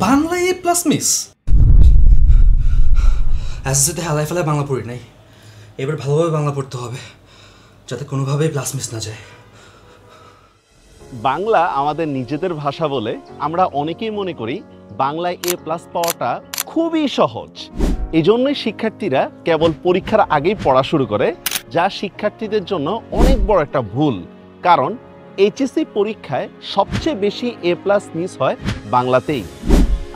বাংলা এ plus miss এসএসসিতে হেলায় ফেলায় বাংলা পড়ি নাই, এবার ভালোভাবে বাংলা পড়তে হবে যাতে কোনোভাবেই প্লাস মিস না যায়। বাংলা আমাদের নিজেদের ভাষা বলে আমরা অনেকেই মনে করি বাংলায় এ প্লাস পাওয়াটা খুবই সহজ। এজন্যই শিক্ষার্থীরা কেবল পরীক্ষার আগেই পড়া শুরু করে, যা শিক্ষার্থীদের জন্য অনেক বড় একটা ভুল। কারণ এইচএসসি পরীক্ষায় সবচেয়ে বেশি এ প্লাস মিস হয় বাংলাতেই।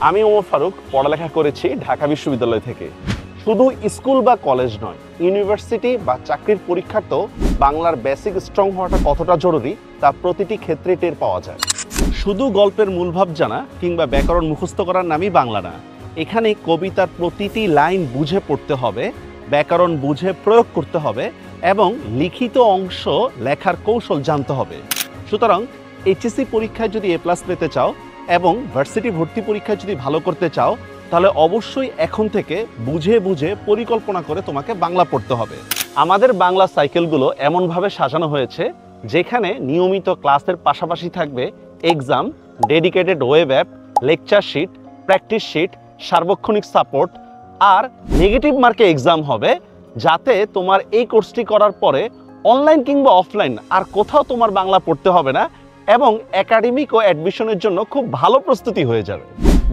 আমি ওমর ফারুক পড়ালেখা করেছি ঢাকা বিশ্ববিদ্যালয় থেকে। শুধু স্কুল বা কলেজ নয়, ইউনিভার্সিটি বা চাকরির পরীক্ষাতেও বাংলার বেসিক স্ট্রং হওয়াটা কতটা জরুরি তা প্রতিটি ক্ষেত্রে টের পাওয়া যায়। শুধু গল্পের মূলভাব জানা কিংবা ব্যাকরণ মুখস্থ করার নামই বাংলা না। এখানে কবিতার প্রতিটি লাইন বুঝে পড়তে হবে, ব্যাকরণ বুঝে প্রয়োগ করতে হবে এবং লিখিত অংশ লেখার কৌশল জানতে হবে। সুতরাং এইচএসসি পরীক্ষায় যদি এ প্লাস পেতে চাও এবং ভার্সিটি ভর্তি পরীক্ষায় যদি ভালো করতে চাও, তাহলে অবশ্যই এখন থেকে বুঝে বুঝে পরিকল্পনা করে তোমাকে বাংলা পড়তে হবে। আমাদের বাংলা সাইকেলগুলো এমনভাবে সাজানো হয়েছে যেখানে নিয়মিত ক্লাসের পাশাপাশি থাকবে exam, dedicated web app, lecture sheet, practice sheet, সার্বক্ষণিক সাপোর্ট আর নেগেটিভ মার্কে এক্সাম হবে, যাতে তোমার এই কোর্সটি করার পরে অনলাইন কিংবা অফলাইন আর কোথাও তোমার বাংলা পড়তে হবে না এবং একাডেমিক ও অ্যাডমিশনের জন্য খুব ভালো প্রস্তুতি হয়ে যাবে।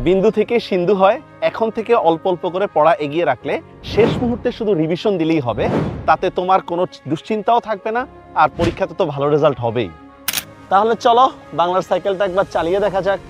বিন্দু থেকে সিন্ধু হয়, এখন থেকে অল্প অল্প করে পড়া এগিয়ে রাখলে শেষ মুহূর্তে শুধু রিভিশন দিলেই হবে। তাতে তোমার কোনো দুশ্চিন্তাও থাকবে না আর পরীক্ষাতে তো ভালো রেজাল্ট হবেই। তাহলে চলো বাংলার সাইকেলটা একবার চালিয়ে দেখা যাক।